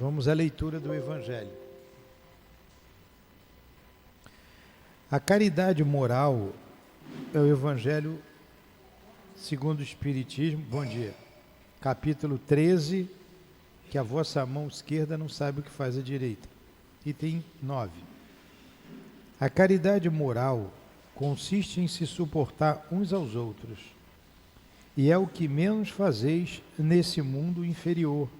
Vamos à leitura do Evangelho. A caridade moral é o Evangelho segundo o Espiritismo. Bom dia. Capítulo 13, que a vossa mão esquerda não sabe o que faz a direita. Item 9. A caridade moral consiste em se suportar uns aos outros, e é o que menos fazeis nesse mundo inferior,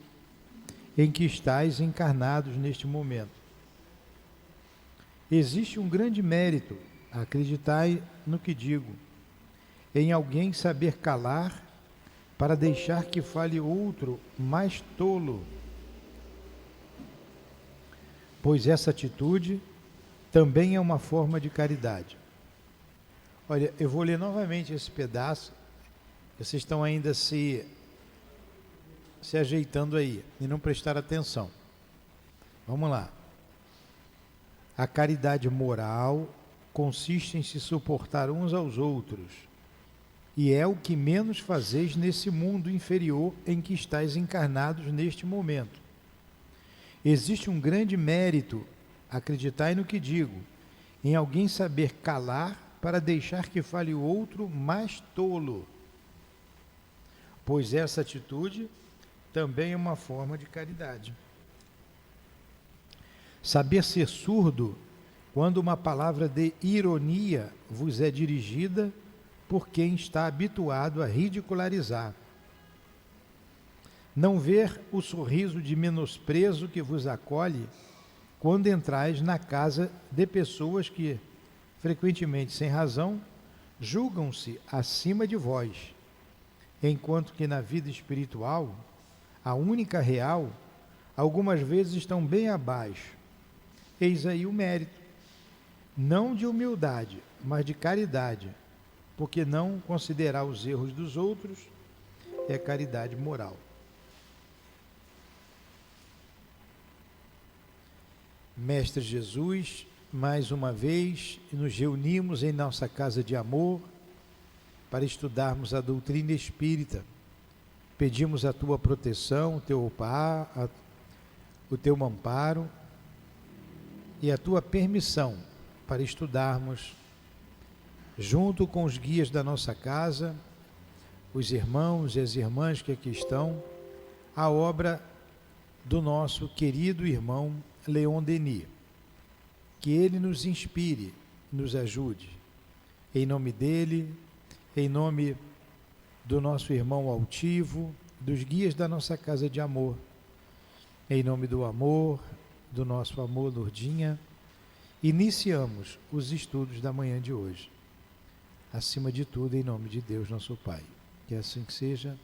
em que estáis encarnados neste momento. Existe um grande mérito, acreditai no que digo, em alguém saber calar para deixar que fale outro mais tolo, pois essa atitude também é uma forma de caridade. Olha, eu vou ler novamente esse pedaço, vocês estão ainda se ajeitando aí e não prestar atenção. Vamos lá. A caridade moral consiste em se suportar uns aos outros, e é o que menos fazeis nesse mundo inferior em que estáis encarnados neste momento. Existe um grande mérito, acreditai no que digo, em alguém saber calar para deixar que fale o outro mais tolo, pois essa atitude também é uma forma de caridade. Saber ser surdo quando uma palavra de ironia vos é dirigida por quem está habituado a ridicularizar. Não ver o sorriso de menosprezo que vos acolhe quando entrais na casa de pessoas que, frequentemente sem razão, julgam-se acima de vós, enquanto que na vida espiritual, a única real, algumas vezes estão bem abaixo. Eis aí o mérito, não de humildade, mas de caridade, porque não considerar os erros dos outros é caridade moral. Mestre Jesus, mais uma vez nos reunimos em nossa casa de amor para estudarmos a doutrina espírita. Pedimos a tua proteção, o teu amparo e a tua permissão para estudarmos, junto com os guias da nossa casa, os irmãos e as irmãs que aqui estão, a obra do nosso querido irmão Leon Denis. Que ele nos inspire, nos ajude. Em nome dele, em nome do nosso irmão altivo, dos guias da nossa casa de amor, em nome do amor, do nosso amor, Lourdinha, iniciamos os estudos da manhã de hoje. Acima de tudo, em nome de Deus, nosso Pai. Que assim que seja,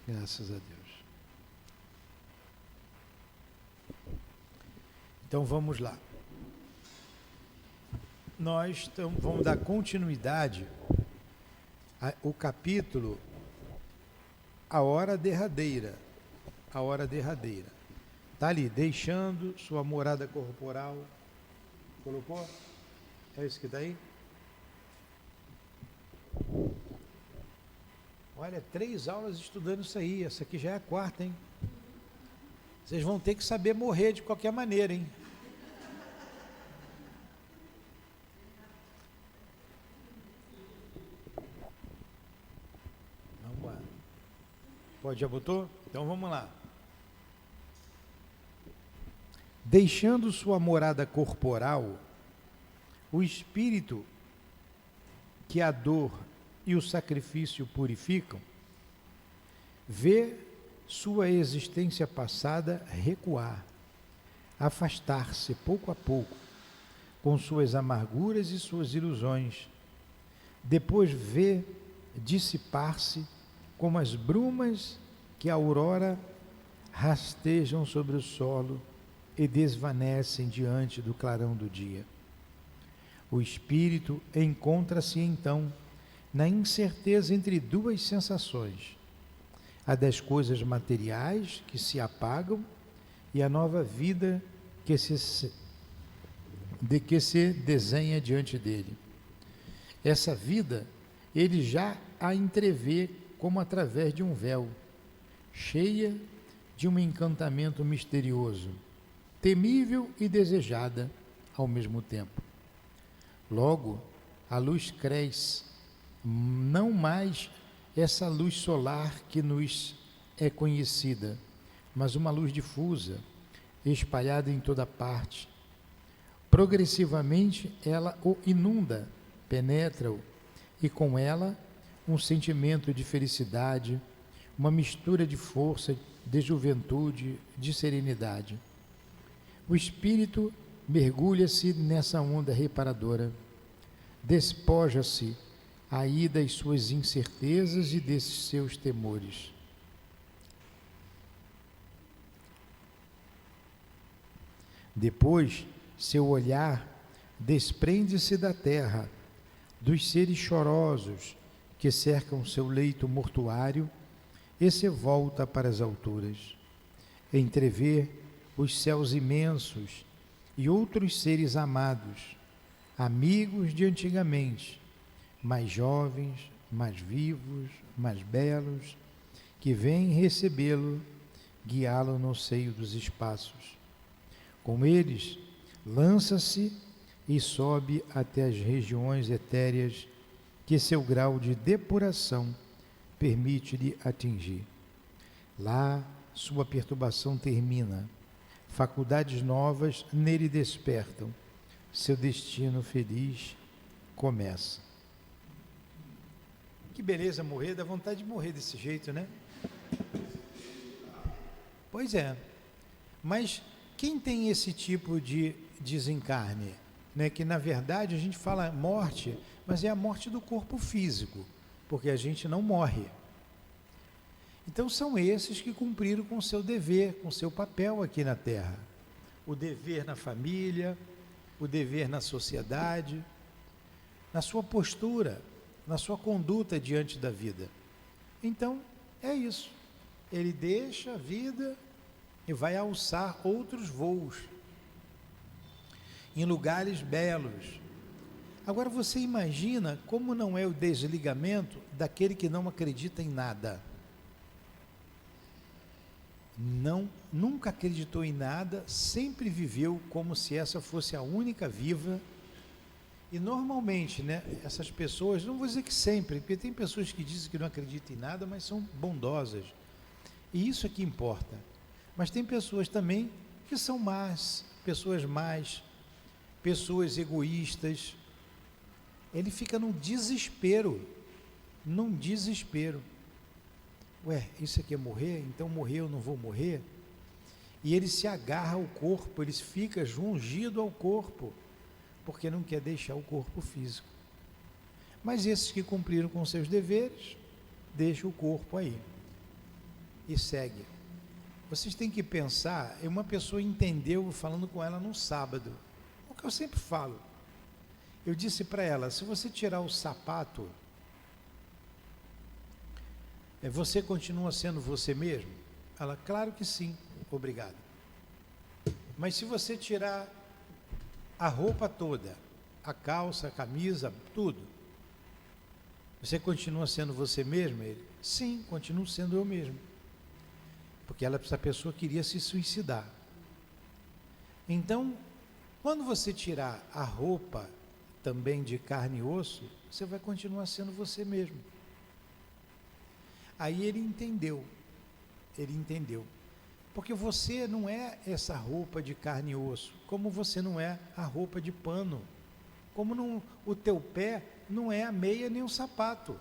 graças a Deus. Então vamos lá. Nós vamos dar continuidade ao capítulo A Hora Derradeira. A Hora Derradeira. Está ali, deixando sua morada corporal. Colocou? É isso que está aí? Olha, 3 aulas estudando isso aí. Essa aqui já é a 4ª, hein? Vocês vão ter que saber morrer de qualquer maneira, hein? Vamos lá. Pode, já botou? Então vamos lá. Deixando sua morada corporal, o espírito que a dor e o sacrifício purificam, vê sua existência passada recuar, afastar-se pouco a pouco, com suas amarguras e suas ilusões. Depois vê dissipar-se como as brumas que a aurora rastejam sobre o solo e desvanecem diante do clarão do dia. O espírito encontra-se então na incerteza entre 2 sensações, a das coisas materiais que se apagam e a nova vida que se desenha diante dele. Essa vida ele já a entrevê como através de um véu, cheia de um encantamento misterioso, temível e desejada ao mesmo tempo. Logo, a luz cresce, não mais essa luz solar que nos é conhecida, mas uma luz difusa, espalhada em toda parte. Progressivamente ela o inunda, penetra-o, e com ela um sentimento de felicidade, uma mistura de força, de juventude, de serenidade. O espírito mergulha-se nessa onda reparadora, despoja-se aí das suas incertezas e desses seus temores. Depois, seu olhar desprende-se da terra, dos seres chorosos que cercam seu leito mortuário, e se volta para as alturas. Entrevê os céus imensos e outros seres amados, amigos de antigamente, mais jovens, mais vivos, mais belos, que vêm recebê-lo, guiá-lo no seio dos espaços. Com eles, lança-se e sobe até as regiões etéreas que seu grau de depuração permite-lhe atingir. Lá, sua perturbação termina, faculdades novas nele despertam, seu destino feliz começa. Que beleza morrer, dá vontade de morrer desse jeito, né? Pois é, mas quem tem esse tipo de desencarne, né, que na verdade a gente fala morte, mas é a morte do corpo físico, porque a gente não morre. Então são esses que cumpriram com o seu dever, com o seu papel aqui na Terra. O dever na família, o dever na sociedade, na sua postura, na sua conduta diante da vida. Então, é isso. Ele deixa a vida e vai alçar outros voos em lugares belos. Agora você imagina como não é o desligamento daquele que não acredita em nada. Nunca acreditou em nada, sempre viveu como se essa fosse a única viva. E normalmente, né, essas pessoas, não vou dizer que sempre, porque tem pessoas que dizem que não acreditam em nada, mas são bondosas. E isso é que importa. Mas tem pessoas também que são más, pessoas egoístas. Ele fica num desespero. Ué, isso aqui é morrer? Então morrer eu não vou morrer? E ele se agarra ao corpo, ele fica jungido ao corpo, porque não quer deixar o corpo físico. Mas esses que cumpriram com seus deveres, deixam o corpo aí e segue. Vocês têm que pensar, uma pessoa entendeu falando com ela no sábado, o que eu sempre falo. Eu disse para ela, se você tirar o sapato, você continua sendo você mesmo? Ela, claro que sim, obrigado. Mas se você tirar a roupa toda, a calça, a camisa, tudo, você continua sendo você mesmo? Ele, sim, continuo sendo eu mesmo. Porque essa pessoa queria se suicidar. Então, quando você tirar a roupa também de carne e osso, você vai continuar sendo você mesmo. Aí ele entendeu. Porque você não é essa roupa de carne e osso, como você não é a roupa de pano, como não, o teu pé não é a meia nem o sapato.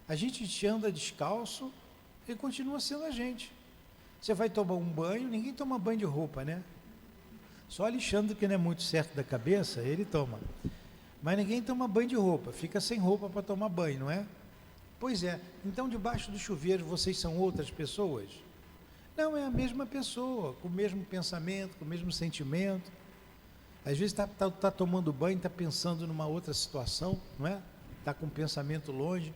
A gente anda descalço e continua sendo a gente. Você vai tomar um banho, ninguém toma banho de roupa, né? Só Alexandre, que não é muito certo da cabeça, ele toma. Mas ninguém toma banho de roupa, fica sem roupa para tomar banho, não é? Pois é, então debaixo do chuveiro vocês são outras pessoas? Não, é a mesma pessoa, com o mesmo pensamento, com o mesmo sentimento. Às vezes está tomando banho, está pensando numa outra situação, não é? Está com o pensamento longe.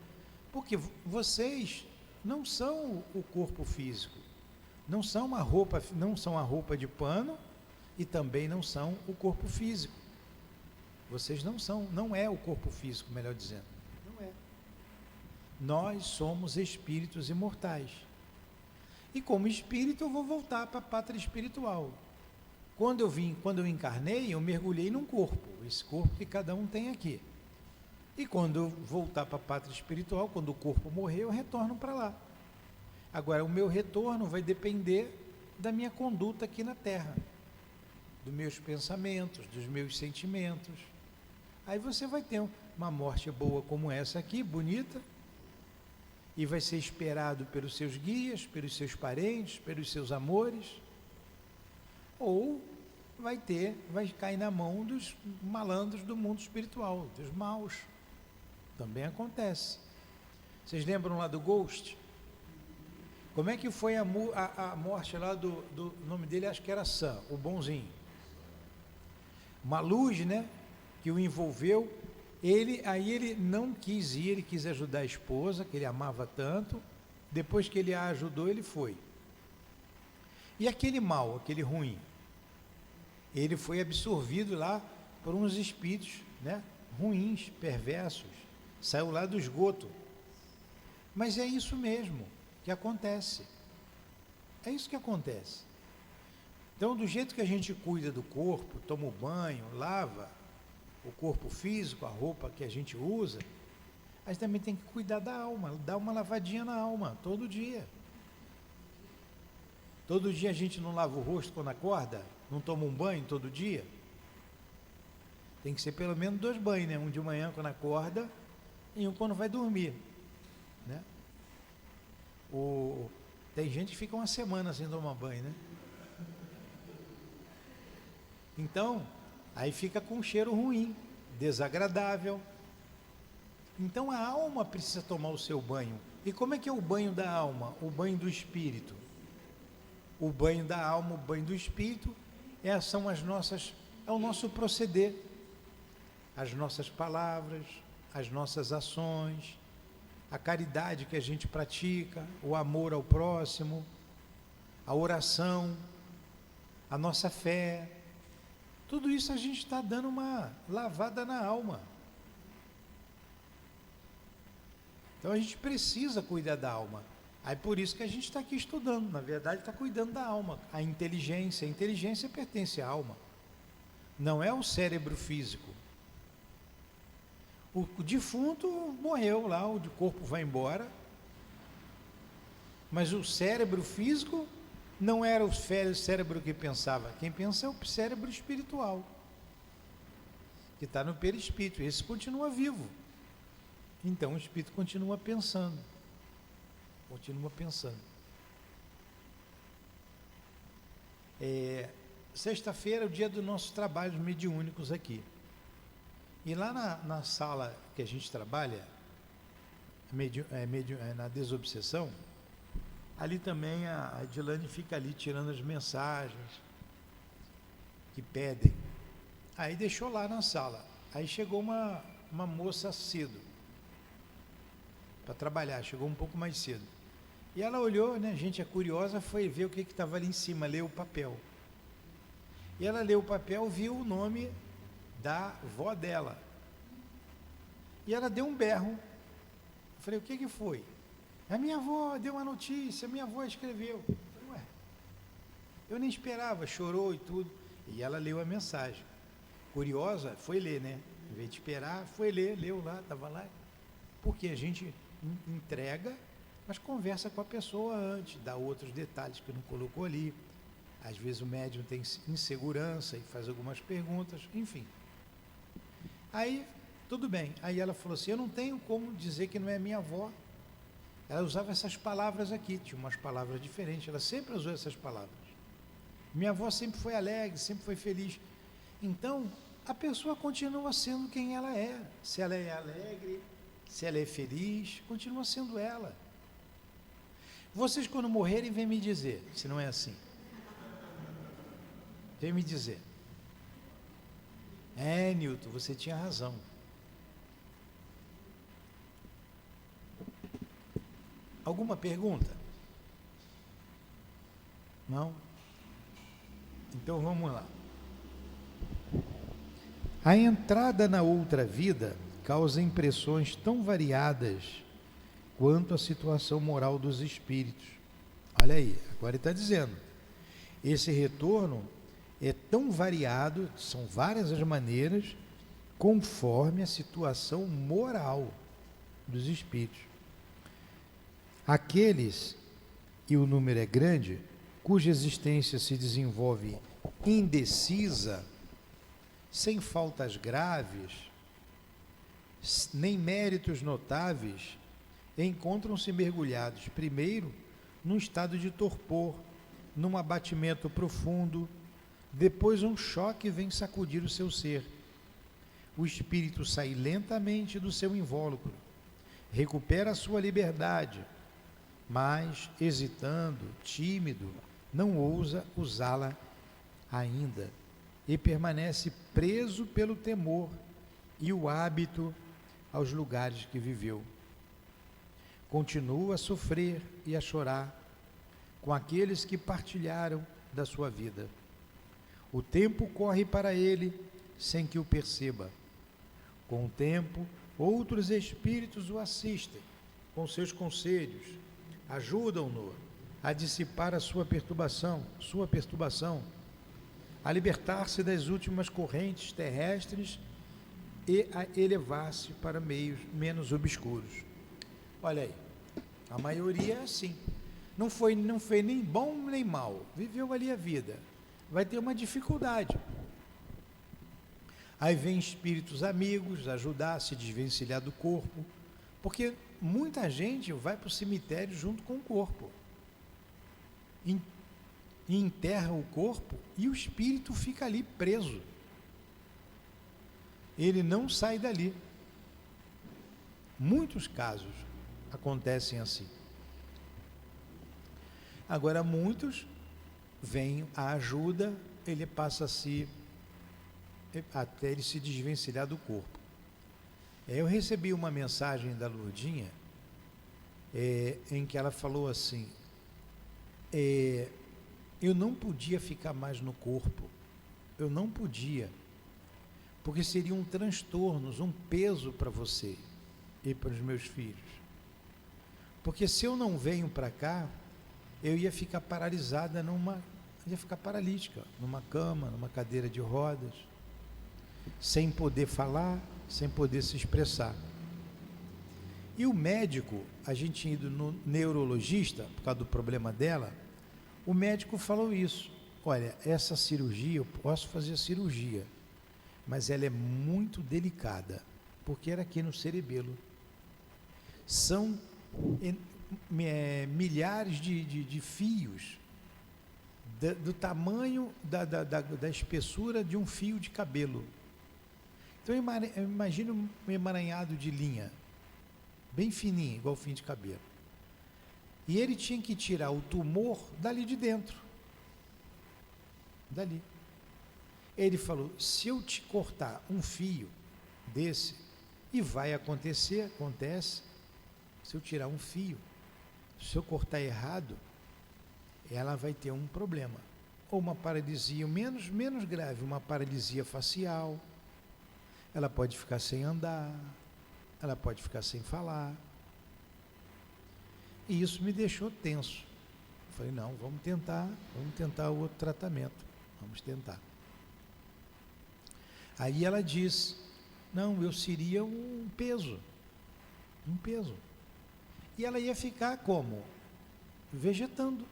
Porque vocês não são o corpo físico, não são a roupa de pano e também não são o corpo físico. Vocês não é o corpo físico, melhor dizendo. Não é. Nós somos espíritos imortais. E como espírito eu vou voltar para a pátria espiritual. Quando eu encarnei, eu mergulhei num corpo, esse corpo que cada um tem aqui. E quando eu voltar para a pátria espiritual, quando o corpo morrer, eu retorno para lá. Agora, o meu retorno vai depender da minha conduta aqui na Terra, dos meus pensamentos, dos meus sentimentos. Aí você vai ter uma morte boa como essa aqui, bonita, e vai ser esperado pelos seus guias, pelos seus parentes, pelos seus amores, ou vai cair na mão dos malandros do mundo espiritual, dos maus. Também acontece. Vocês lembram lá do Ghost? Como é que foi a morte lá do nome dele, acho que era Sam, o bonzinho. Uma luz, né, que o envolveu. Aí ele não quis ir, ele quis ajudar a esposa, que ele amava tanto. Depois que ele a ajudou, ele foi. E aquele mal, aquele ruim, ele foi absorvido lá por uns espíritos, né, ruins, perversos. Saiu lá do esgoto. Mas é isso mesmo que acontece. É isso que acontece. Então, do jeito que a gente cuida do corpo, toma o banho, lava o corpo físico, a roupa que a gente usa, a gente também tem que cuidar da alma, dar uma lavadinha na alma, todo dia. Todo dia a gente não lava o rosto quando acorda? Não toma um banho todo dia? Tem que ser pelo menos 2 banhos, né? Um de manhã quando acorda e um quando vai dormir, né? Tem gente que fica uma semana sem tomar banho, né? Então, aí fica com um cheiro ruim, desagradável. Então a alma precisa tomar o seu banho. E como é que é o banho da alma? O banho do espírito. O banho da alma, o banho do espírito, é o nosso proceder, as nossas palavras, as nossas ações, a caridade que a gente pratica, o amor ao próximo, a oração, a nossa fé. Tudo isso a gente está dando uma lavada na alma. Então a gente precisa cuidar da alma. Aí por isso que a gente está aqui estudando, na verdade está cuidando da alma. A inteligência pertence à alma, não é o cérebro físico. O defunto morreu lá, o corpo vai embora, mas o cérebro físico não era o cérebro que pensava. Quem pensa é o cérebro espiritual, que está no perispírito. Esse continua vivo. Então o espírito continua pensando. Sexta-feira é o dia dos nossos trabalhos mediúnicos aqui. E lá na sala que a gente trabalha, na desobsessão, ali também a Edilane fica ali tirando as mensagens que pedem. Aí deixou lá na sala. Aí chegou uma moça cedo para trabalhar, chegou um pouco mais cedo. E ela olhou, né? A gente é curiosa, foi ver o que estava ali em cima, leu o papel. E ela leu o papel, viu o nome da avó dela. E ela deu um berro. Eu falei, o que foi? A minha avó deu uma notícia, a minha avó escreveu. Eu falei, ué, eu nem esperava, chorou e tudo. E ela leu a mensagem. Curiosa, foi ler, né? Em vez de esperar, foi ler, leu lá, estava lá. Porque a gente entrega, mas conversa com a pessoa antes, dá outros detalhes que não colocou ali. Às vezes o médium tem insegurança e faz algumas perguntas, enfim. Aí, tudo bem. Aí ela falou assim, eu não tenho como dizer que não é minha avó. Ela usava essas palavras aqui, tinha umas palavras diferentes, ela sempre usou essas palavras. Minha avó sempre foi alegre, sempre foi feliz. Então, a pessoa continua sendo quem ela é. Se ela é alegre, se ela é feliz, continua sendo ela. Vocês, quando morrerem, vêm me dizer, se não é assim. Vem me dizer. Newton, você tinha razão. Alguma pergunta? Não? Então vamos lá. A entrada na outra vida causa impressões tão variadas quanto à situação moral dos espíritos. Olha aí, agora ele está dizendo, esse retorno é tão variado, são várias as maneiras, conforme a situação moral dos espíritos. Aqueles, e o número é grande, cuja existência se desenvolve indecisa, sem faltas graves, nem méritos notáveis, encontram-se mergulhados, primeiro, num estado de torpor, num abatimento profundo, depois um choque vem sacudir o seu ser. O espírito sai lentamente do seu invólucro, recupera a sua liberdade, mas, hesitando, tímido, não ousa usá-la ainda e permanece preso pelo temor e o hábito aos lugares que viveu. Continua a sofrer e a chorar com aqueles que partilharam da sua vida. O tempo corre para ele sem que o perceba. Com o tempo, outros espíritos o assistem com seus conselhos, ajudam-no a dissipar a sua perturbação, a libertar-se das últimas correntes terrestres e a elevar-se para meios menos obscuros. Olha aí, a maioria é assim. Não foi nem bom nem mal, viveu ali a vida. Vai ter uma dificuldade. Aí vem espíritos amigos ajudar a se desvencilhar do corpo, porque muita gente vai para o cemitério junto com o corpo. Enterra o corpo e o espírito fica ali preso. Ele não sai dali. Muitos casos acontecem assim. Agora muitos vêm à ajuda, ele passa a se até ele se desvencilhar do corpo. Eu recebi uma mensagem da Lourdinha em que ela falou assim, eu não podia ficar mais no corpo, eu não podia, porque seriam transtornos, um peso para você e para os meus filhos, porque se eu não venho para cá, eu ia ficar paralisada ia ficar paralítica, numa cama, numa cadeira de rodas, sem poder falar, sem poder se expressar. E o médico, a gente indo no neurologista, por causa do problema dela, o médico falou isso, olha, essa cirurgia, eu posso fazer a cirurgia, mas ela é muito delicada, porque era aqui no cerebelo. São milhares de fios, do tamanho da espessura de um fio de cabelo. Então imagine um emaranhado de linha, bem fininho, igual fio de cabelo. E ele tinha que tirar o tumor dali de dentro. Dali. Ele falou, se eu te cortar um fio desse, e vai acontecer, acontece, se eu tirar um fio, se eu cortar errado, ela vai ter um problema. Ou uma paralisia menos grave, uma paralisia facial. Ela pode ficar sem andar, ela pode ficar sem falar. E isso me deixou tenso. Eu falei, não, vamos tentar o outro tratamento, vamos tentar. Aí ela diz, não, eu seria um peso. E ela ia ficar como? Vegetando.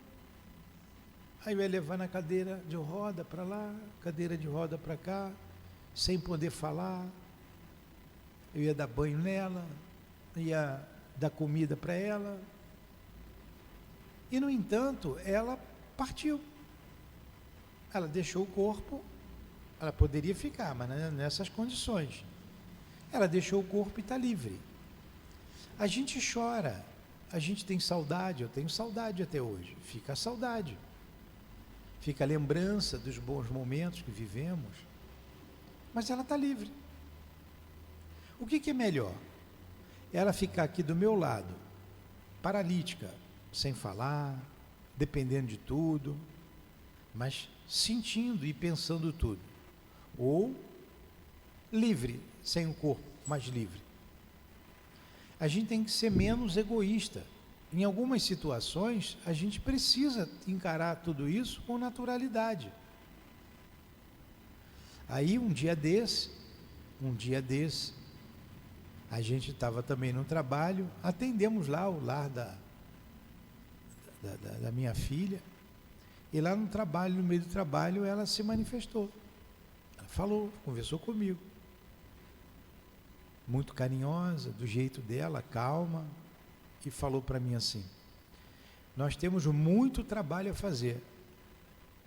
Aí eu ia levar na cadeira de roda para lá, cadeira de roda para cá, sem poder falar. Eu ia dar banho nela, ia dar comida para ela. E, no entanto, ela partiu. Ela deixou o corpo, ela poderia ficar, mas nessas condições. Ela deixou o corpo e está livre. A gente chora, a gente tem saudade, eu tenho saudade até hoje. Fica a saudade. Fica a lembrança dos bons momentos que vivemos. Mas ela está livre. O que é melhor? Ela ficar aqui do meu lado, paralítica, sem falar, dependendo de tudo, mas sentindo e pensando tudo. Ou livre, sem o corpo, mas livre. a gente tem que ser menos egoísta. Em algumas situações, a gente precisa encarar tudo isso com naturalidade. Aí, um dia desse, a gente estava também no trabalho, atendemos lá o lar da minha filha, e lá no trabalho, no meio do trabalho, ela se manifestou. Ela falou, conversou comigo. Muito carinhosa, do jeito dela, calma, e falou para mim assim: nós temos muito trabalho a fazer,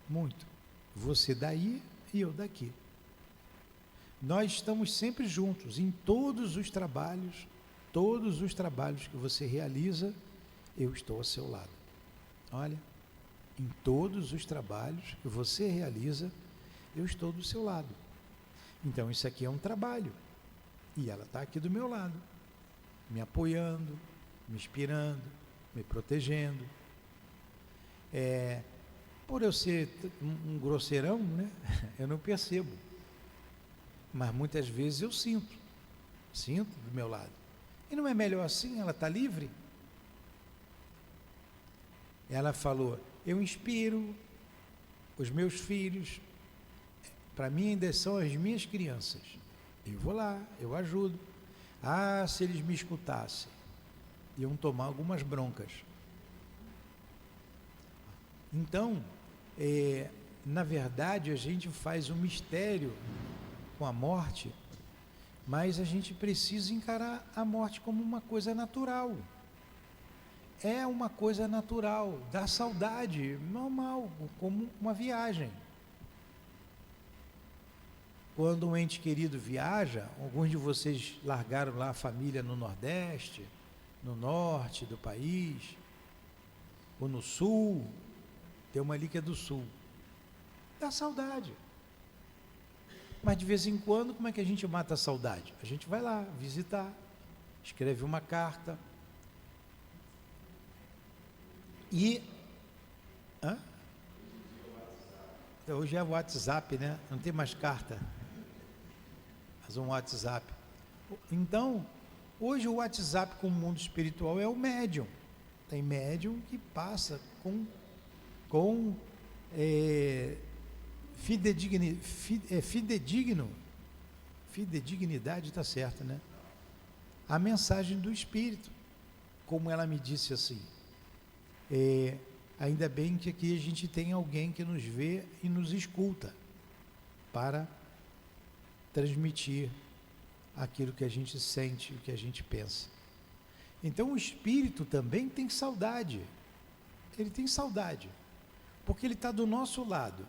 muito. Você daí e eu daqui. Nós estamos sempre juntos, em todos os trabalhos que você realiza, eu estou ao seu lado. Olha, em todos os trabalhos que você realiza, eu estou do seu lado. Então isso aqui é um trabalho, e ela está aqui do meu lado, me apoiando, me inspirando, me protegendo. Por eu ser um grosseirão, né, eu não percebo, mas muitas vezes eu sinto do meu lado. E não é melhor assim? Ela está livre? Ela falou: eu inspiro os meus filhos, para mim ainda são as minhas crianças, eu vou lá, eu ajudo. Se eles me escutassem, iam tomar algumas broncas. Então, na verdade, a gente faz um mistério com a morte, mas a gente precisa encarar a morte como uma coisa natural. É uma coisa natural, dá saudade, normal, como uma viagem. Quando um ente querido viaja, alguns de vocês largaram lá a família no Nordeste, no Norte do país, ou no Sul, tem uma ali que é do Sul, dá saudade. Mas de vez em quando, como é que a gente mata a saudade? A gente vai lá visitar, escreve uma carta. Hoje é o WhatsApp, né? Não tem mais carta, mas um WhatsApp. Então, hoje o WhatsApp com o mundo espiritual é o médium. Tem médium que passa com fidedignidade, está certo, né? A mensagem do Espírito, como ela me disse assim, ainda bem que aqui a gente tem alguém que nos vê e nos escuta, para transmitir aquilo que a gente sente, o que a gente pensa. Então o Espírito também tem saudade, ele tem saudade, porque ele está do nosso lado.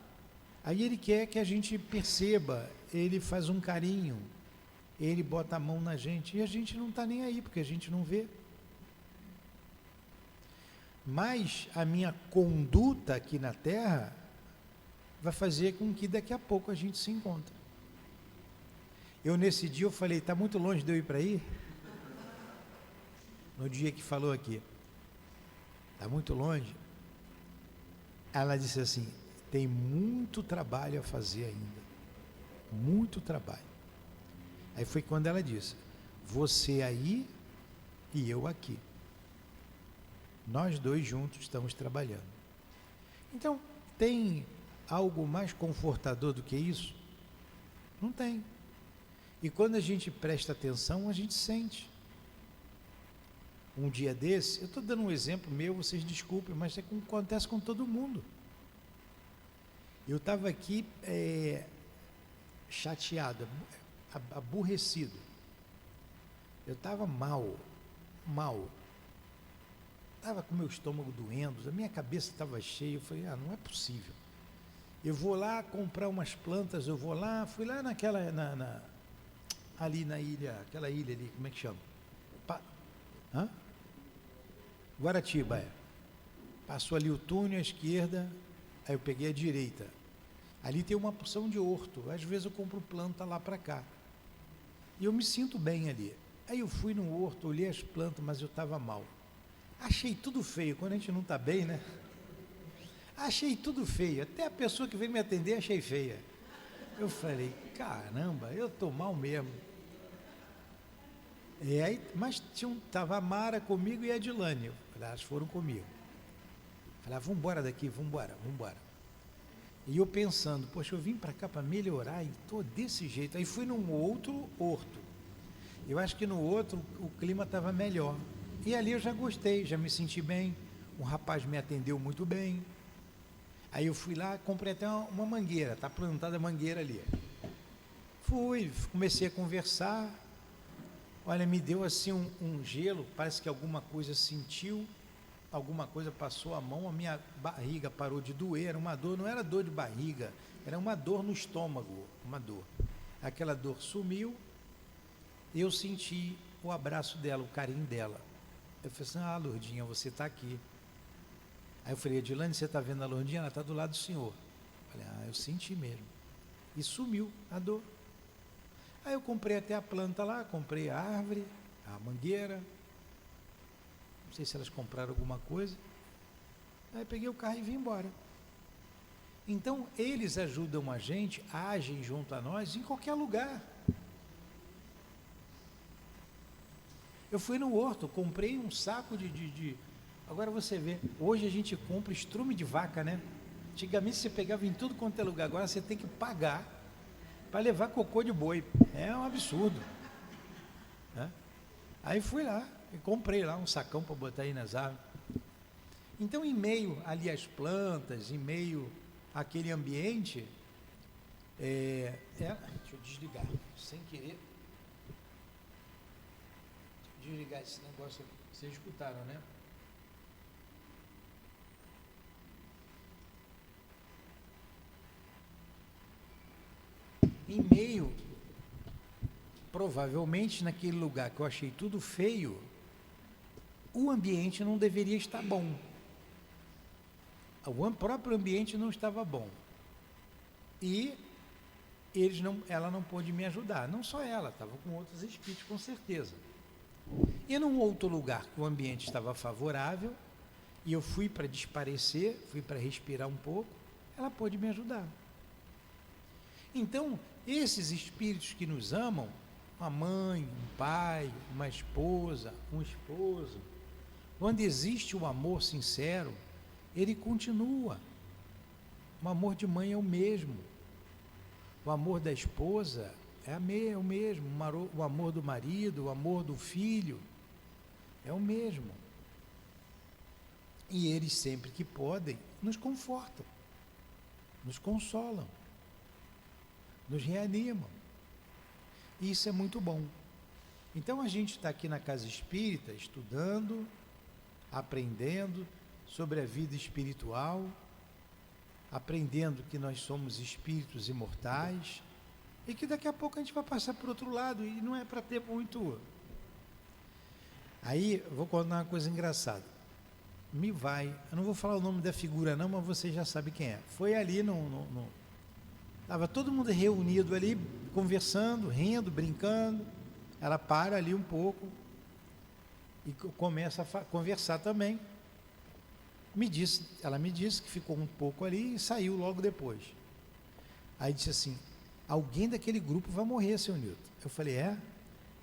Aí ele quer que a gente perceba, ele faz um carinho, ele bota a mão na gente, e a gente não está nem aí, porque a gente não vê. Mas a minha conduta aqui na Terra vai fazer com que daqui a pouco a gente se encontre. Nesse dia eu falei: está muito longe de eu ir para aí? No dia que falou aqui, está muito longe. Ela disse assim: tem muito trabalho a fazer ainda, muito trabalho. Aí foi quando ela disse: você aí e eu aqui, nós dois juntos estamos trabalhando. Então, tem algo mais confortador do que isso? Não tem. E quando a gente presta atenção, a gente sente. Um dia desse, eu estou dando um exemplo meu, vocês desculpem, mas acontece com todo mundo. Eu estava aqui chateado, aborrecido. Eu estava mal. Estava com meu estômago doendo, a minha cabeça estava cheia. Eu falei: não é possível. Eu vou lá comprar umas plantas, fui lá naquela, ali na ilha, aquela ilha ali, como é que chama? Guaratiba, Passou ali o túnel à esquerda, aí eu peguei a direita. Ali tem uma porção de horto, às vezes eu compro planta lá para cá. E eu me sinto bem ali. Aí eu fui no horto, olhei as plantas, mas eu estava mal. Achei tudo feio, quando a gente não está bem, né? Achei tudo feio, até a pessoa que veio me atender achei feia. Eu falei: caramba, eu estou mal mesmo. Mas tava a Mara comigo e a Edilane. Elas foram comigo. Falei, vamos embora daqui, vamos embora. E eu pensando, poxa, eu vim para cá para melhorar e estou desse jeito. Aí fui num outro horto. Eu acho que no outro o clima estava melhor. E ali eu já gostei, já me senti bem. Um rapaz me atendeu muito bem. Aí eu fui lá, comprei até uma mangueira, está plantada a mangueira ali. Comecei a conversar. Olha, me deu assim um gelo, parece que alguma coisa sentiu, alguma coisa passou a mão, a minha barriga parou de doer, era uma dor, não era dor de barriga, era uma dor no estômago, uma dor. Aquela dor sumiu, eu senti o abraço dela, o carinho dela. Eu falei assim, Lourdinha, você está aqui. Aí eu falei, Edilane, você está vendo a Lourdinha? Ela está do lado do senhor. Eu falei, eu senti mesmo. E sumiu a dor. Aí eu comprei até a planta lá, comprei a árvore, a mangueira. Não sei se elas compraram alguma coisa. Aí peguei o carro e vim embora. Então, eles ajudam a gente, agem junto a nós em qualquer lugar. Eu fui no horto, comprei um saco de... Agora você vê, hoje a gente compra estrume de vaca, né? Antigamente você pegava em tudo quanto é lugar, agora você tem que pagar para levar cocô de boi. É um absurdo. Né? Aí fui lá e comprei lá um sacão para botar aí nas árvores. Então, em meio ali às plantas, em meio àquele ambiente, deixa eu desligar, sem querer. Desligar esse negócio aqui. Vocês escutaram, né? Em meio, provavelmente naquele lugar que eu achei tudo feio, o ambiente não deveria estar bom. O próprio ambiente não estava bom. E ela não pôde me ajudar. Não só ela, estava com outros espíritos, com certeza. E num outro lugar que o ambiente estava favorável, e eu fui para desaparecer, fui para respirar um pouco, ela pôde me ajudar. Então, esses espíritos que nos amam, uma mãe, um pai, uma esposa, um esposo, quando existe o amor sincero, ele continua. O amor de mãe é o mesmo. O amor da esposa é o mesmo. O amor do marido, o amor do filho, é o mesmo. E eles, sempre que podem, nos confortam, nos consolam, nos reanimam. E isso é muito bom. Então a gente está aqui na Casa Espírita estudando, aprendendo sobre a vida espiritual, aprendendo que nós somos espíritos imortais e que daqui a pouco a gente vai passar por outro lado, e não é para ter muito. Aí eu vou contar uma coisa engraçada. Eu não vou falar o nome da figura não, mas você já sabe quem é. Foi ali estava todo mundo reunido ali, conversando, rindo, brincando. Ela para ali um pouco e começa a conversar também. Ela me disse que ficou um pouco ali e saiu logo depois. Aí disse assim, alguém daquele grupo vai morrer, seu Nilton. Eu falei,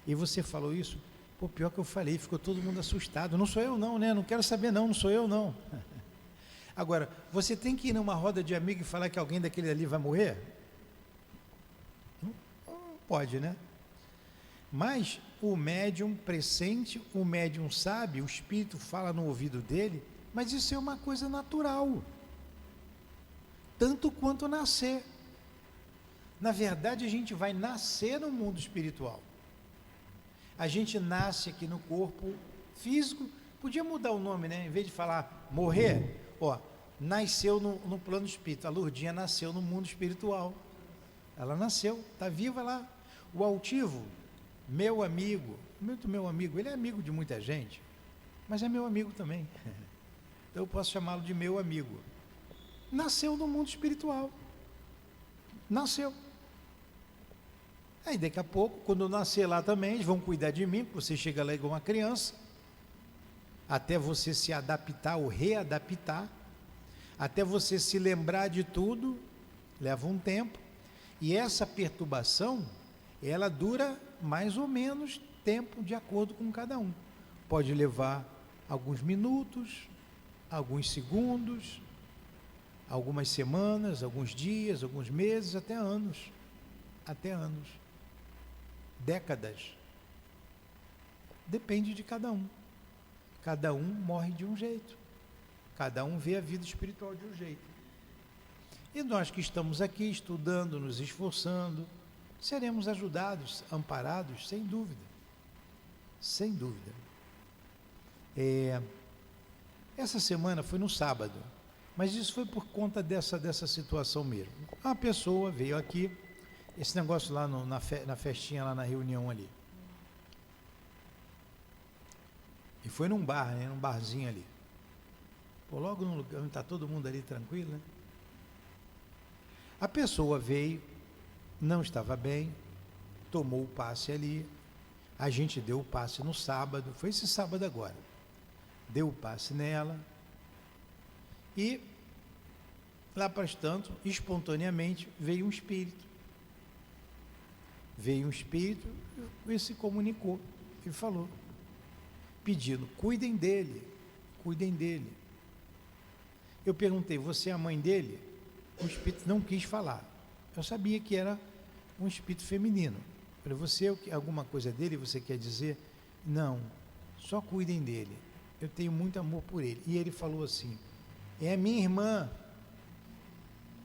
E você falou isso? Pô, pior que eu falei, ficou todo mundo assustado. Não sou eu não, né? Não quero saber não sou eu não. Agora, você tem que ir numa roda de amigos e falar que alguém daquele ali vai morrer? Não pode, né? Mas o médium pressente, o médium sabe, o espírito fala no ouvido dele, mas isso é uma coisa natural. Tanto quanto nascer. Na verdade, a gente vai nascer no mundo espiritual. A gente nasce aqui no corpo físico, podia mudar o nome, né? Em vez de falar morrer, nasceu no plano espírita. A Lourdinha nasceu no mundo espiritual. Ela nasceu, está viva lá. O altivo, meu amigo, muito meu amigo, ele é amigo de muita gente, mas é meu amigo também. Então eu posso chamá-lo de meu amigo. Nasceu no mundo espiritual. Nasceu. Aí daqui a pouco, quando eu nascer lá também, eles vão cuidar de mim, porque você chega lá igual uma criança, até você se adaptar ou readaptar, até você se lembrar de tudo, leva um tempo, e essa perturbação, ela dura mais ou menos tempo de acordo com cada um. Pode levar alguns minutos, alguns segundos, algumas semanas, alguns dias, alguns meses, até anos. Até anos. Décadas. Depende de cada um. Cada um morre de um jeito. Cada um vê a vida espiritual de um jeito. E nós que estamos aqui estudando, nos esforçando, seremos ajudados, amparados, sem dúvida. Sem dúvida. Essa semana foi no sábado, mas isso foi por conta dessa situação mesmo. Uma pessoa veio aqui, esse negócio lá na festinha, lá na reunião ali. E foi num bar, né, num barzinho ali. Pô, logo num lugar onde está todo mundo ali tranquilo, né? A pessoa veio, não estava bem, tomou o passe ali. A gente deu o passe no sábado, foi esse sábado agora. Deu o passe nela. E, lá para tanto, espontaneamente, veio um espírito. Veio um espírito e se comunicou e falou, pedindo, cuidem dele, cuidem dele. Eu perguntei, você é a mãe dele? O espírito não quis falar. Eu sabia que era um espírito feminino. Eu falei, você, alguma coisa dele, você quer dizer? Não, só cuidem dele. Eu tenho muito amor por ele. E ele falou assim, é a minha irmã.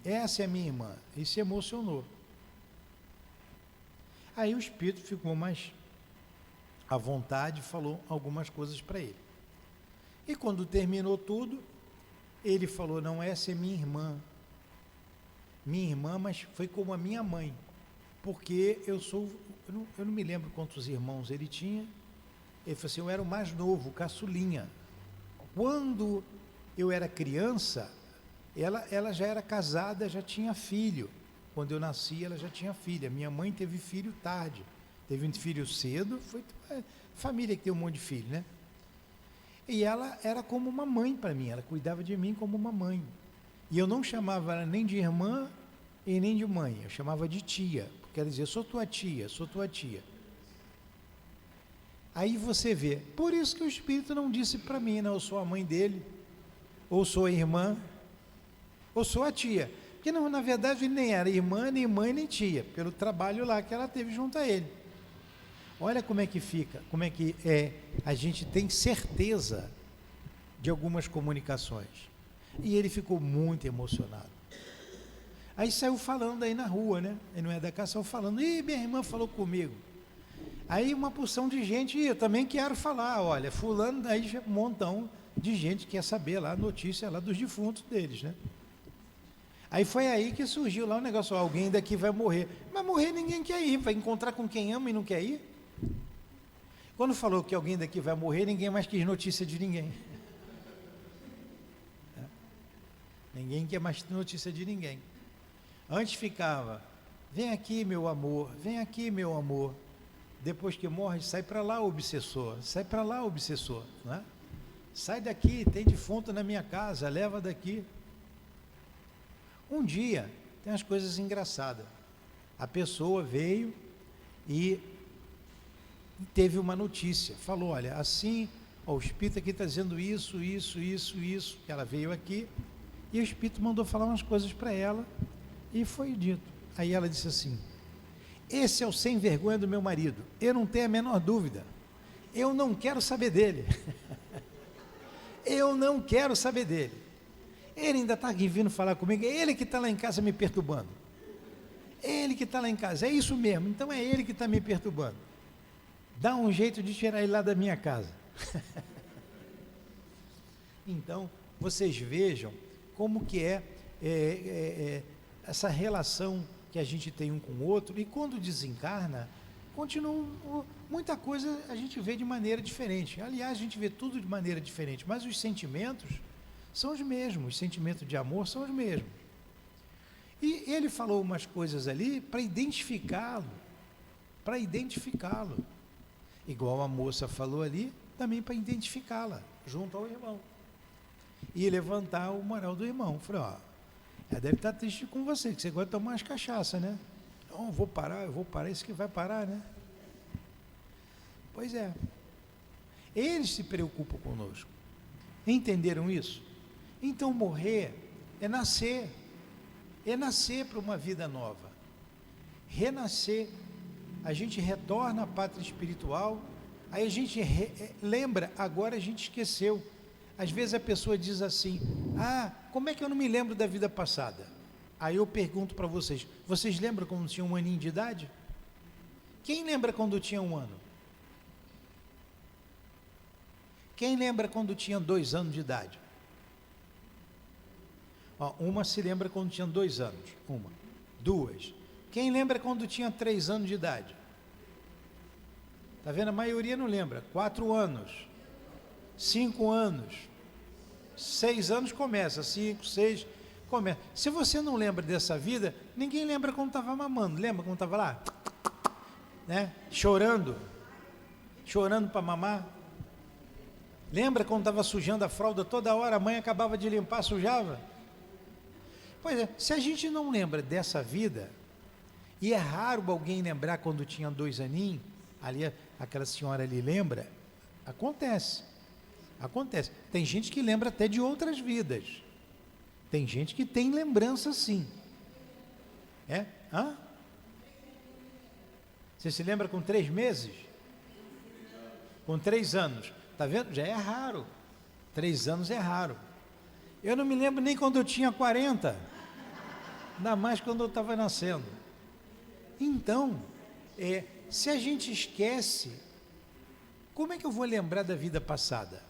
Essa é a minha irmã. E se emocionou. Aí o espírito ficou mais à vontade, falou algumas coisas para ele. E quando terminou tudo, ele falou, não, essa é minha irmã. Minha irmã, mas foi como a minha mãe. Porque eu não me lembro quantos irmãos ele tinha. Ele falou assim, eu era o mais novo, o caçulinha. Quando eu era criança, ela já era casada, já tinha filho. Quando eu nasci, ela já tinha filha. Minha mãe teve filho tarde. Teve um filho cedo, foi família que tem um monte de filho, né? E ela era como uma mãe para mim, ela cuidava de mim como uma mãe. E eu não chamava ela nem de irmã e nem de mãe, eu chamava de tia, porque ela dizia, sou tua tia, sou tua tia. Aí você vê, por isso que o Espírito não disse para mim, não, eu sou a mãe dele, ou sou a irmã, ou sou a tia. Porque não, na verdade ele nem era irmã, nem mãe, nem tia, pelo trabalho lá que ela teve junto a ele. Olha como é que fica, como é que a gente tem certeza de algumas comunicações. E ele ficou muito emocionado. Aí saiu falando aí na rua, né? Ele não é da casa, saiu falando, ih, minha irmã falou comigo. Aí uma porção de gente, eu também quero falar, olha, fulano, aí um montão de gente quer saber lá a notícia lá dos defuntos deles, né? Aí foi aí que surgiu lá o negócio, alguém daqui vai morrer. Mas morrer ninguém quer ir, vai encontrar com quem ama e não quer ir. Quando falou que alguém daqui vai morrer, ninguém mais quis notícia de ninguém. Ninguém quer mais notícia de ninguém. Antes ficava, vem aqui meu amor, vem aqui meu amor. Depois que morre, sai para lá obsessor, sai para lá obsessor, não é? Sai daqui, tem defunto na minha casa, leva daqui. Um dia, tem umas coisas engraçadas. A pessoa veio e teve uma notícia, falou, olha, assim, ó, o Espírito aqui está dizendo isso, que ela veio aqui, e o Espírito mandou falar umas coisas para ela, e foi dito. Aí ela disse assim, esse é o sem vergonha do meu marido, eu não tenho a menor dúvida, eu não quero saber dele, eu não quero saber dele. Ele ainda está aqui vindo falar comigo, é ele que está lá em casa me perturbando. Ele que está lá em casa, é isso mesmo, então é ele que está me perturbando. Dá um jeito de tirar ele lá da minha casa. Então, vocês vejam como que essa relação que a gente tem um com o outro, e quando desencarna, continua, muita coisa a gente vê de maneira diferente. Aliás, a gente vê tudo de maneira diferente, mas os sentimentos são os mesmos, os sentimentos de amor são os mesmos. E ele falou umas coisas ali para identificá-lo, igual a moça falou ali, também para identificá-la, junto ao irmão, e levantar o moral do irmão. Falei, ó, ela deve estar triste com você, que você gosta de tomar umas cachaças, né? Então, eu vou parar, isso que vai parar, né? Pois é. Eles se preocupam conosco. Entenderam isso? Então morrer é nascer. É nascer para uma vida nova. Renascer. A gente retorna à pátria espiritual. Aí a gente lembra, agora a gente esqueceu. Às vezes a pessoa diz assim: ah, como é que eu não me lembro da vida passada? Aí eu pergunto para vocês: vocês lembram quando tinha um aninho de idade? Quem lembra quando tinha 1 ano? Quem lembra quando tinha 2 anos de idade? Ó, uma se lembra quando tinha 2 anos. Uma. 2. Quem lembra quando tinha 3 anos de idade? Está vendo? A maioria não lembra. 4 anos. 5 anos. 6 anos começa. 5, 6, começa. Se você não lembra dessa vida, ninguém lembra quando estava mamando. Lembra quando estava lá? Né? Chorando para mamar. Lembra quando estava sujando a fralda toda hora, a mãe acabava de limpar, sujava? Pois é, se a gente não lembra dessa vida, e é raro alguém lembrar quando tinha 2 aninhos, ali aquela senhora ali lembra, acontece. Tem gente que lembra até de outras vidas. Tem gente que tem lembrança sim. É? Hã? Você se lembra com 3 meses? Com 3 anos? Está vendo? Já é raro. 3 anos é raro. Eu não me lembro nem quando eu tinha 40. Ainda mais quando eu estava nascendo. Então, se a gente esquece, como é que eu vou lembrar da vida passada?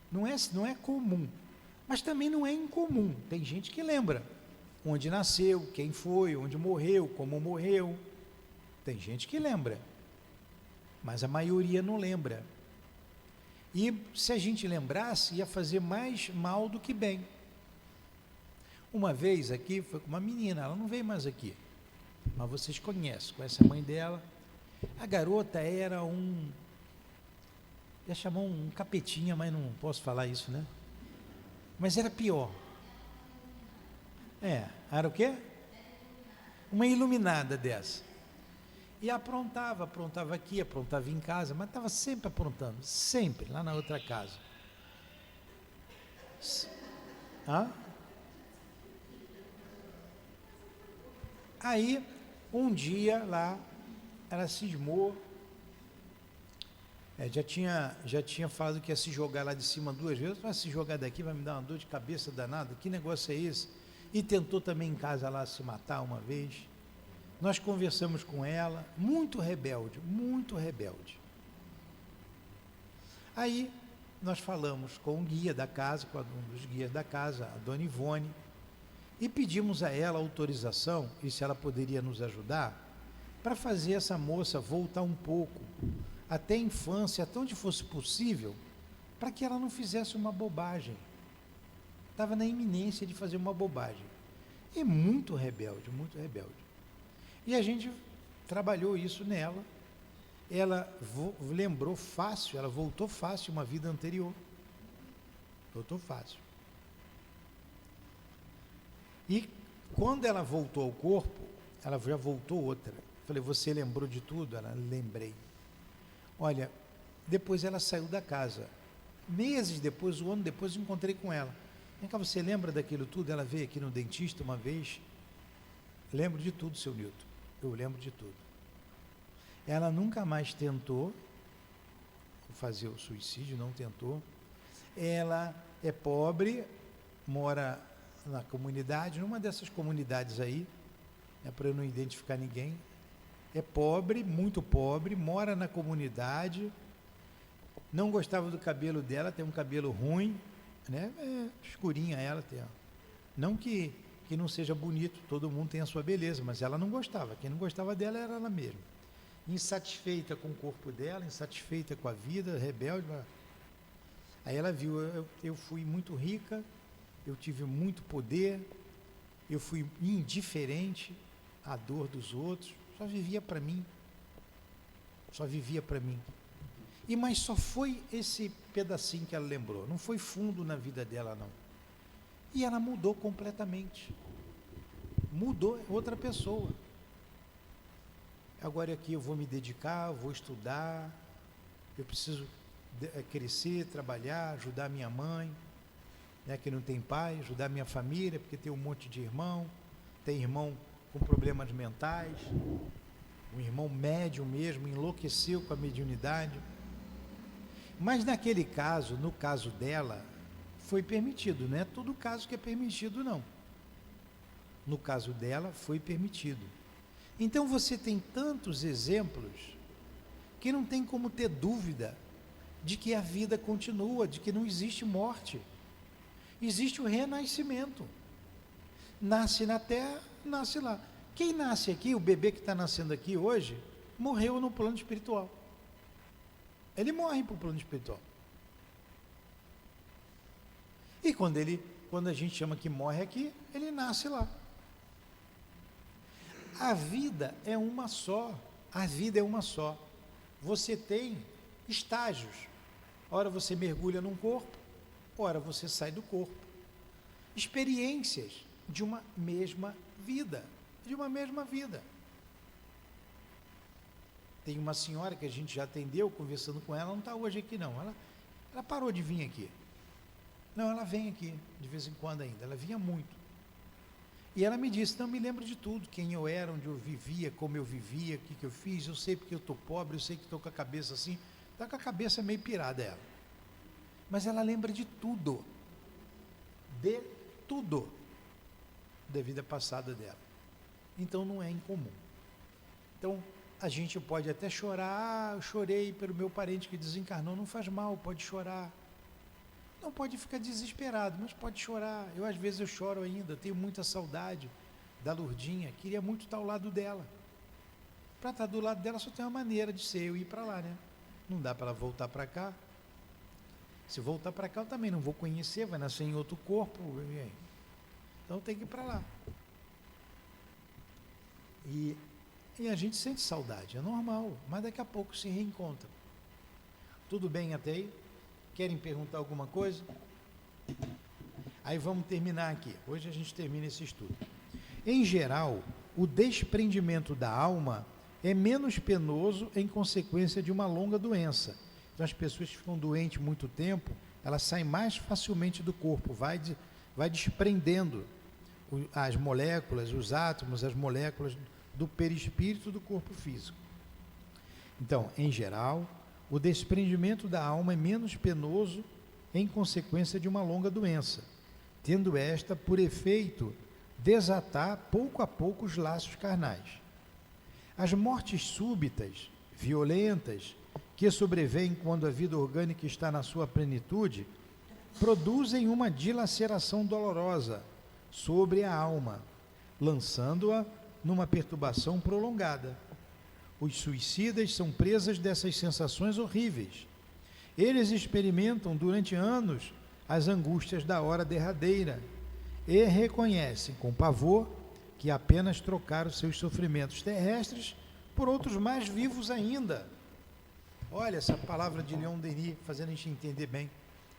Não é comum. Mas também não é incomum. Tem gente que lembra. Onde nasceu, quem foi, onde morreu, como morreu. Tem gente que lembra. Mas a maioria não lembra. E se a gente lembrasse, ia fazer mais mal do que bem. Uma vez aqui, foi com uma menina, ela não veio mais aqui, mas vocês conhecem a mãe dela. A garota era ia chamar um capetinha, mas não posso falar isso, né? Mas era pior. Era o quê? Uma iluminada dessa. E aprontava aqui, aprontava em casa, mas estava sempre aprontando, sempre, lá na outra casa. Aí, um dia lá, ela cismou, já tinha falado que ia se jogar lá de cima 2 vezes, vai se jogar daqui, vai me dar uma dor de cabeça danada, que negócio é esse? E tentou também em casa lá se matar uma vez. Nós conversamos com ela, muito rebelde, muito rebelde. Aí nós falamos com o guia da casa, com um dos guias da casa, a dona Ivone, e pedimos a ela autorização, e se ela poderia nos ajudar, para fazer essa moça voltar um pouco, até a infância, até onde fosse possível, para que ela não fizesse uma bobagem. Estava na iminência de fazer uma bobagem. E muito rebelde, muito rebelde. E a gente trabalhou isso nela. Ela lembrou fácil, ela voltou fácil uma vida anterior. Voltou fácil. E quando ela voltou ao corpo, ela já voltou outra. Falei, você lembrou de tudo? Ela, lembrei. Olha, depois ela saiu da casa. Meses depois, 1 ano depois, eu encontrei com ela. Vem cá, você lembra daquilo tudo? Ela veio aqui no dentista uma vez. Lembro de tudo, seu Nilton. Eu lembro de tudo. Ela nunca mais tentou fazer o suicídio, não tentou. Ela é pobre, mora na comunidade, numa dessas comunidades aí, para eu não identificar ninguém. É pobre, muito pobre, mora na comunidade, não gostava do cabelo dela, tem um cabelo ruim, né? Escurinha ela tem. Não que não seja bonito, todo mundo tem a sua beleza, mas ela não gostava. Quem não gostava dela era ela mesma. Insatisfeita com o corpo dela, insatisfeita com a vida, rebelde. Aí ela viu, eu fui muito rica, eu tive muito poder, eu fui indiferente à dor dos outros, só vivia para mim. Mas só foi esse pedacinho que ela lembrou, não foi fundo na vida dela não. E ela mudou completamente. Mudou, outra pessoa. agora aqui eu vou me dedicar, eu vou estudar, eu preciso crescer, trabalhar, ajudar minha mãe, né, que não tem pai, ajudar minha família, porque tem um monte de irmão, tem irmão com problemas mentais, um irmão médium mesmo, enlouqueceu com a mediunidade. Mas naquele caso, no caso dela, foi permitido, não é todo caso que é permitido, não. No caso dela, foi permitido. Então você tem tantos exemplos que não tem como ter dúvida de que a vida continua, de que não existe morte. Existe o renascimento. Nasce na terra, nasce lá. Quem nasce aqui, o bebê que está nascendo aqui hoje, morreu no plano espiritual. Ele morre para o plano espiritual. E quando a gente chama que morre aqui, ele nasce lá. A vida é uma só. A vida é uma só. Você tem estágios. Ora você mergulha num corpo, ora você sai do corpo. Experiências de uma mesma vida. De uma mesma vida. Tem uma senhora que a gente já atendeu, conversando com ela, não está hoje aqui não. Ela parou de vir aqui. Não, ela vem aqui, de vez em quando ainda. Ela vinha muito. E ela me disse, não, me lembro de tudo, quem eu era, onde eu vivia, como eu vivia, o que eu fiz, eu sei porque eu estou pobre, eu sei que estou com a cabeça assim, está com a cabeça meio pirada ela. Mas ela lembra de tudo da vida passada dela. Então não é incomum. Então a gente pode até chorar, eu chorei pelo meu parente que desencarnou, não faz mal, pode chorar. Não pode ficar desesperado, mas pode chorar. Eu às vezes eu choro ainda, tenho muita saudade da Lourdinha, queria muito estar ao lado dela. Para estar do lado dela só tem uma maneira de ser, eu ir para lá, né? Não dá para ela voltar para cá. Se voltar para cá eu também não vou conhecer, vai nascer em outro corpo. Então tem que ir para lá. E a gente sente saudade, é normal, mas daqui a pouco se reencontra. Tudo bem até aí? Querem perguntar alguma coisa? Aí vamos terminar aqui. Hoje a gente termina esse estudo. Em geral, o desprendimento da alma é menos penoso em consequência de uma longa doença. Então as pessoas que ficam doentes muito tempo, elas saem mais facilmente do corpo, vai desprendendo as moléculas, os átomos, as moléculas do perispírito do corpo físico. Então, em geral, o desprendimento da alma é menos penoso em consequência de uma longa doença, tendo esta por efeito desatar pouco a pouco os laços carnais. As mortes súbitas, violentas, que sobrevêm quando a vida orgânica está na sua plenitude, produzem uma dilaceração dolorosa sobre a alma, lançando-a numa perturbação prolongada. Os suicidas são presas dessas sensações horríveis. Eles experimentam durante anos as angústias da hora derradeira e reconhecem com pavor que apenas trocaram seus sofrimentos terrestres por outros mais vivos ainda. Olha essa palavra de Leon Denis fazendo a gente entender bem.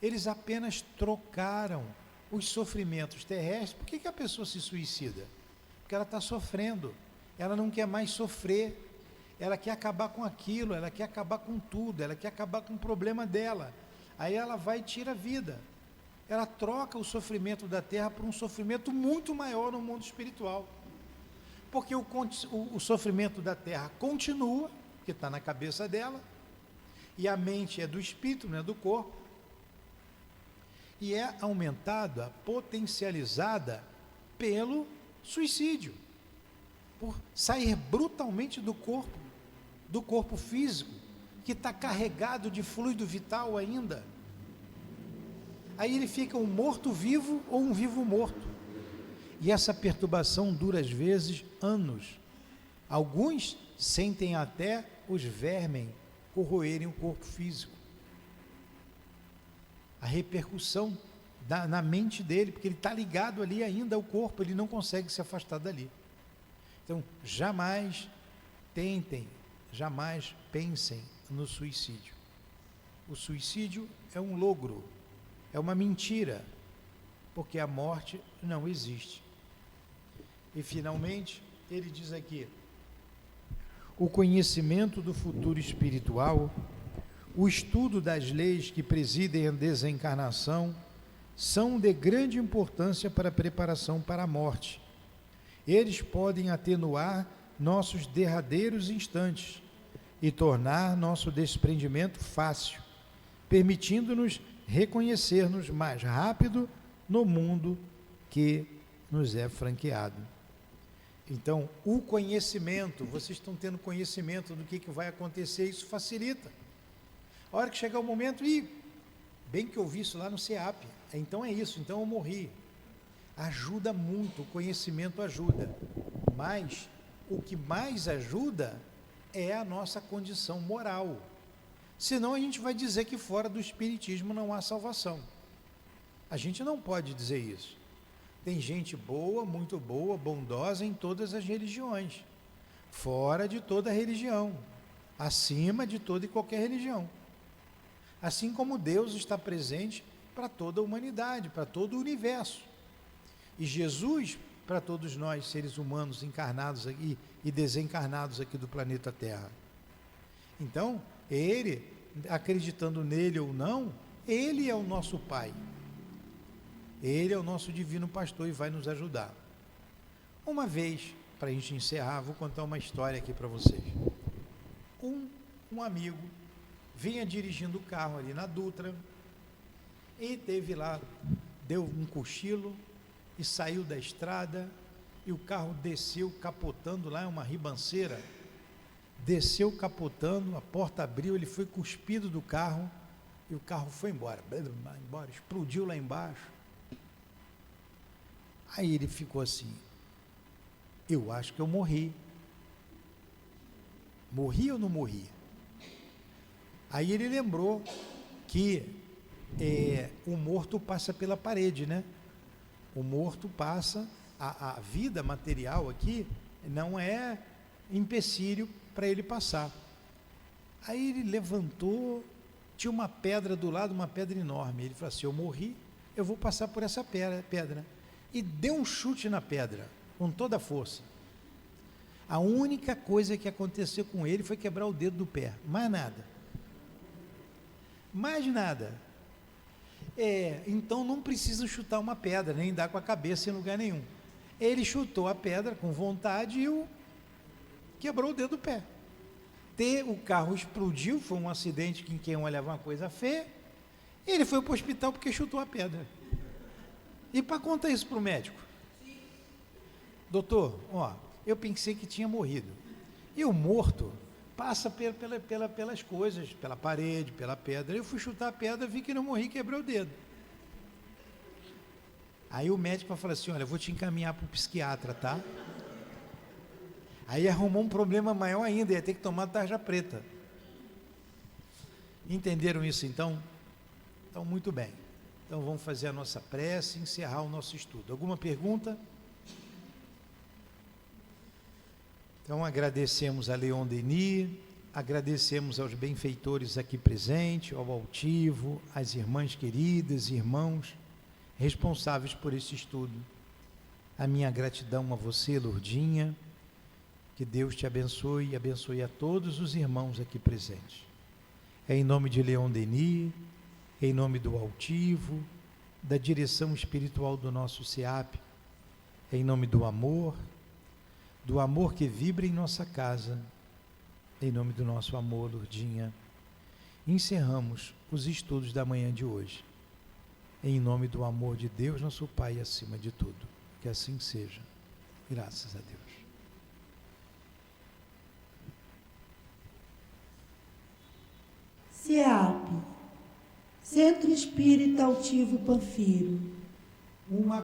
Eles apenas trocaram os sofrimentos terrestres. Por que a pessoa se suicida? Porque ela está sofrendo, ela não quer mais sofrer. Ela quer acabar com aquilo, ela quer acabar com tudo, ela quer acabar com o problema dela. Aí ela vai e tira a vida. Ela troca o sofrimento da terra por um sofrimento muito maior no mundo espiritual. Porque o sofrimento da terra continua, que está na cabeça dela, e a mente é do espírito, não é do corpo, e é aumentada, potencializada pelo suicídio, por sair brutalmente do corpo físico, que está carregado de fluido vital ainda. Aí ele fica um morto-vivo ou um vivo-morto. E essa perturbação dura às vezes anos. Alguns sentem até os vermes corroerem o corpo físico. A repercussão na mente dele, porque ele está ligado ali ainda ao corpo, ele não consegue se afastar dali. Então, jamais pensem no suicídio. O suicídio é um logro, é uma mentira, porque a morte não existe. E finalmente, ele diz aqui: o conhecimento do futuro espiritual, o estudo das leis que presidem a desencarnação, são de grande importância para a preparação para a morte. Eles podem atenuar nossos derradeiros instantes e tornar nosso desprendimento fácil, permitindo-nos reconhecer-nos mais rápido no mundo que nos é franqueado. Então, o conhecimento, vocês estão tendo conhecimento do que vai acontecer, isso facilita. A hora que chegar o momento, bem que eu vi isso lá no CEAP, então é isso, então eu morri. Ajuda muito, o conhecimento ajuda, mas o que mais ajuda é a nossa condição moral. Senão a gente vai dizer que fora do espiritismo não há salvação. A gente não pode dizer isso. Tem gente boa, muito boa, bondosa em todas as religiões, fora de toda religião, acima de toda e qualquer religião. Assim como Deus está presente para toda a humanidade, para todo o universo. E Jesus, para todos nós, seres humanos encarnados aqui e desencarnados aqui do planeta Terra. Então, Ele, acreditando nele ou não, Ele é o nosso Pai. Ele é o nosso divino pastor e vai nos ajudar. Uma vez, para a gente encerrar, vou contar uma história aqui para vocês. Um amigo vinha dirigindo o carro ali na Dutra e teve lá, deu um cochilo e saiu da estrada e o carro desceu capotando lá, uma ribanceira, desceu capotando, a porta abriu, ele foi cuspido do carro e o carro foi embora, explodiu lá embaixo. Aí ele ficou assim, eu acho que eu morri. Morri ou não morri? Aí ele lembrou que o morto passa pela parede, né? O morto passa, a vida material aqui não é empecilho para ele passar. Aí ele levantou, tinha uma pedra do lado, uma pedra enorme. Ele falou assim, eu morri, eu vou passar por essa pedra. E deu um chute na pedra, com toda a força. A única coisa que aconteceu com ele foi quebrar o dedo do pé, mais nada. Mais nada. Então não precisa chutar uma pedra, nem dar com a cabeça em lugar nenhum. Ele chutou a pedra com vontade e quebrou o dedo do pé. O carro explodiu, foi um acidente em que iam levar uma coisa feia. Ele foi para o hospital porque chutou a pedra. E para contar isso para o médico? Doutor, eu pensei que tinha morrido. E o morto passa pelas coisas, pela parede, pela pedra. Eu fui chutar a pedra, vi que não morri, quebrei o dedo. Aí o médico falou assim, olha, eu vou te encaminhar para o psiquiatra, tá? Aí arrumou um problema maior ainda, ia ter que tomar tarja preta. Entenderam isso então? Então, muito bem. Então vamos fazer a nossa prece e encerrar o nosso estudo. Alguma pergunta? Então agradecemos a Leon Denis, agradecemos aos benfeitores aqui presentes, ao altivo, às irmãs queridas, irmãos responsáveis por esse estudo. A minha gratidão a você, Lourdinha, que Deus te abençoe e abençoe a todos os irmãos aqui presentes. É em nome de Leon Denis, em nome do altivo, da direção espiritual do nosso SEAP, em nome do amor que vibra em nossa casa, em nome do nosso amor, Lourdinha, encerramos os estudos da manhã de hoje, em nome do amor de Deus, nosso Pai, acima de tudo. Que assim seja. Graças a Deus. SEAP, Centro Espírita Altivo Panfiro. Uma